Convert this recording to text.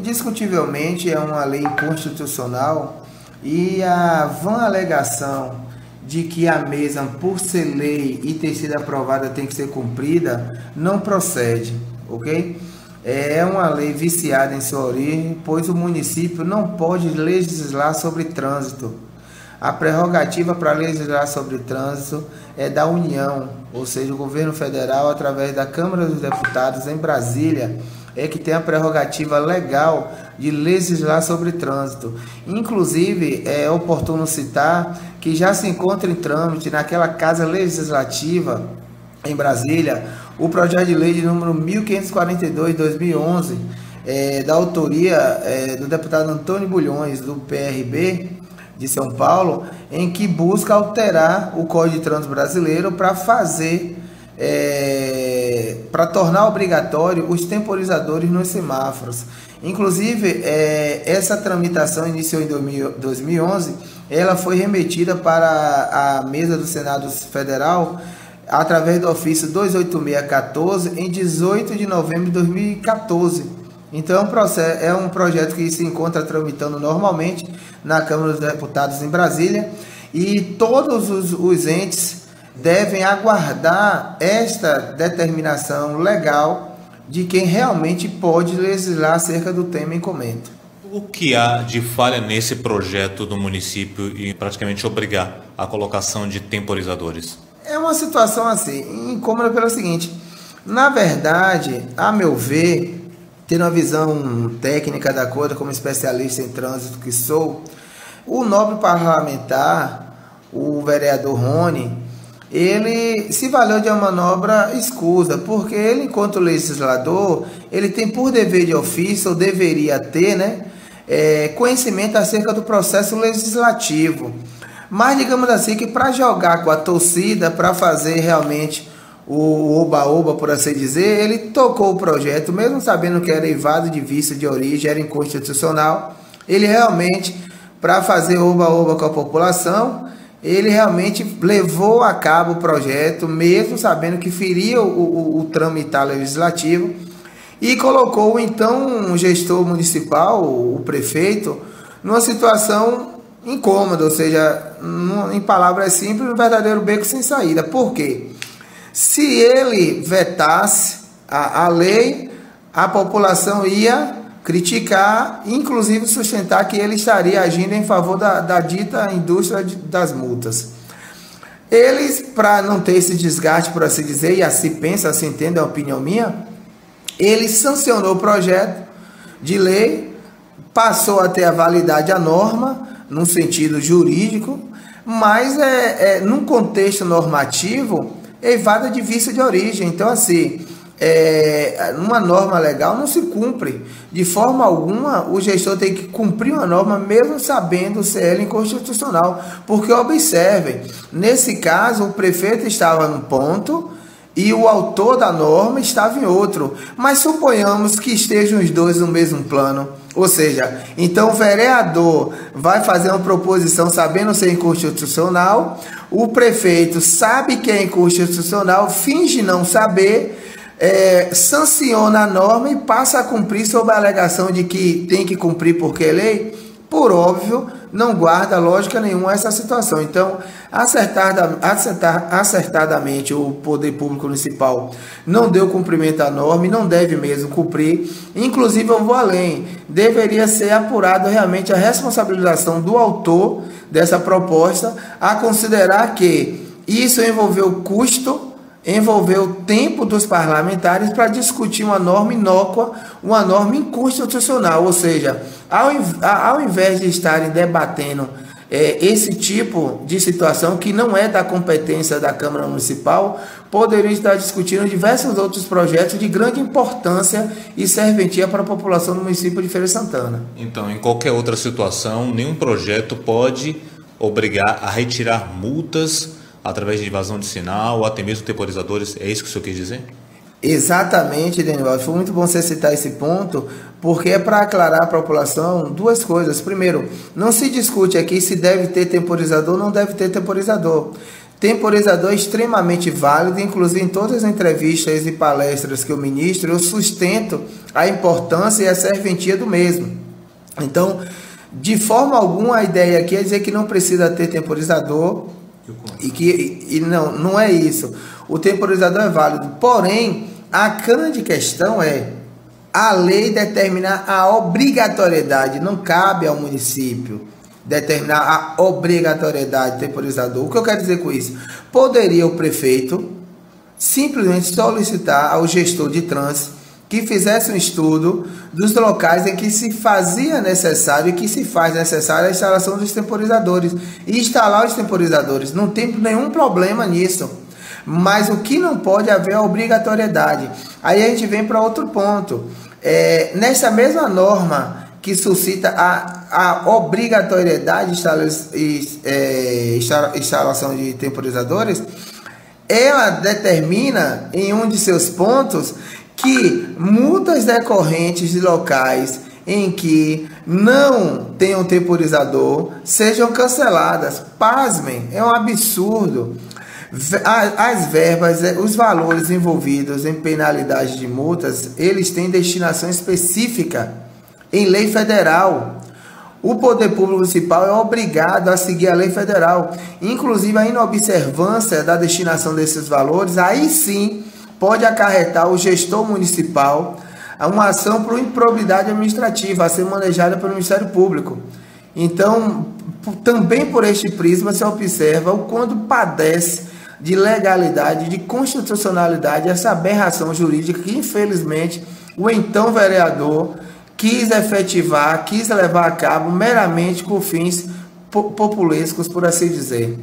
indiscutivelmente é uma lei inconstitucional e a vã alegação de que a mesma, por ser lei e ter sido aprovada, tem que ser cumprida, não procede, ok? É uma lei viciada em sua origem, pois o município não pode legislar sobre trânsito. A prerrogativa para legislar sobre trânsito é da União, ou seja, o governo federal, através da Câmara dos Deputados em Brasília, é que tem a prerrogativa legal de legislar sobre trânsito. Inclusive, é oportuno citar que já se encontra em trâmite naquela Casa Legislativa em Brasília o projeto de lei de número 1542/2011, da autoria do deputado Antônio Bulhões, do PRB, de São Paulo, em que busca alterar o Código de Trânsito Brasileiro para para tornar obrigatório os temporizadores nos semáforos. Inclusive, essa tramitação iniciou em 2011, ela foi remetida para a mesa do Senado Federal através do ofício 28614 em 18 de novembro de 2014. Então, é um projeto que se encontra tramitando normalmente na Câmara dos Deputados em Brasília e todos os entes devem aguardar esta determinação legal de quem realmente pode legislar acerca do tema em comento. O que há de falha nesse projeto do município e praticamente obrigar a colocação de temporizadores? É uma situação assim, incômoda pelo seguinte: na verdade, a meu ver, tendo uma visão técnica da coisa, como especialista em trânsito que sou, o nobre parlamentar, o vereador Rony, ele se valeu de uma manobra escusa, porque ele, enquanto legislador, ele tem por dever de ofício, ou deveria ter, né, conhecimento acerca do processo legislativo. Mas, digamos assim, que para jogar com a torcida, para fazer realmente o oba-oba, por assim dizer, ele tocou o projeto, mesmo sabendo que era evado de vista de origem, era inconstitucional. Ele realmente, para fazer oba-oba com a população, ele realmente levou a cabo o projeto, mesmo sabendo que feria o tramitar legislativo, e colocou o então gestor municipal, o prefeito, numa situação incômoda, ou seja, em palavras simples, um verdadeiro beco sem saída. Por quê? Se ele vetasse a lei, a população ia criticar, inclusive sustentar que ele estaria agindo em favor da dita indústria das multas. Eles, para não ter esse desgaste, por assim dizer, e assim pensa, assim entende a opinião minha, ele sancionou o projeto de lei, passou a ter a validade a norma, num sentido jurídico, mas num contexto normativo, evada de vista de origem. Então, assim, uma norma legal não se cumpre. De forma alguma, o gestor tem que cumprir uma norma, mesmo sabendo ser ela inconstitucional. Porque, observem, nesse caso, o prefeito estava num ponto e o autor da norma estava em outro. Mas suponhamos que estejam os dois no mesmo plano. Ou seja, então o vereador vai fazer uma proposição sabendo ser inconstitucional, o prefeito sabe que é inconstitucional, finge não saber, sanciona a norma e passa a cumprir sob a alegação de que tem que cumprir porque é lei. Por óbvio, não guarda lógica nenhuma essa situação. Então, acertadamente, o poder público municipal não deu cumprimento à norma e não deve mesmo cumprir. Inclusive, eu vou além. Deveria ser apurado realmente a responsabilização do autor dessa proposta, a considerar que isso envolveu custo, envolveu o tempo dos parlamentares para discutir uma norma inócua, uma norma inconstitucional. Ou seja, ao invés de estarem debatendo esse tipo de situação que não é da competência da Câmara Municipal, poderiam estar discutindo diversos outros projetos de grande importância e serventia para a população do município de Feira de Santana. Então, em qualquer outra situação, nenhum projeto pode obrigar a retirar multas através de invasão de sinal ou até mesmo temporizadores. É isso que o senhor quis dizer? Exatamente, Daniel. Foi muito bom você citar esse ponto, porque é para aclarar a população duas coisas. Primeiro, não se discute aqui se deve ter temporizador ou não deve ter temporizador. Temporizador é extremamente válido, inclusive em todas as entrevistas e palestras que eu ministro, eu sustento a importância e a serventia do mesmo. Então, de forma alguma, a ideia aqui é dizer que não precisa ter temporizador, e não é isso. O temporizador é válido, porém, a grande questão é a lei determinar a obrigatoriedade, não cabe ao município determinar a obrigatoriedade do temporizador. O que eu quero dizer com isso? Poderia o prefeito simplesmente solicitar ao gestor de trânsito que fizesse um estudo dos locais em que se fazia necessário e que se faz necessária a instalação dos temporizadores e instalar os temporizadores. Não tem nenhum problema nisso. Mas o que não pode haver é a obrigatoriedade. Aí a gente vem para outro ponto. Nessa mesma norma que suscita a obrigatoriedade de instalação de temporizadores, ela determina em um de seus pontos que multas decorrentes de locais em que não tenham temporizador sejam canceladas. Pasmem, é um absurdo. As verbas, os valores envolvidos em penalidade de multas, eles têm destinação específica em lei federal. O poder público municipal é obrigado a seguir a lei federal. Inclusive, a inobservância da destinação desses valores, aí sim, pode acarretar o gestor municipal a uma ação por improbidade administrativa a ser manejada pelo Ministério Público. Então, também por este prisma se observa o quanto padece de legalidade, de constitucionalidade, essa aberração jurídica que, infelizmente, o então vereador quis efetivar, quis levar a cabo meramente com fins populescos, por assim dizer.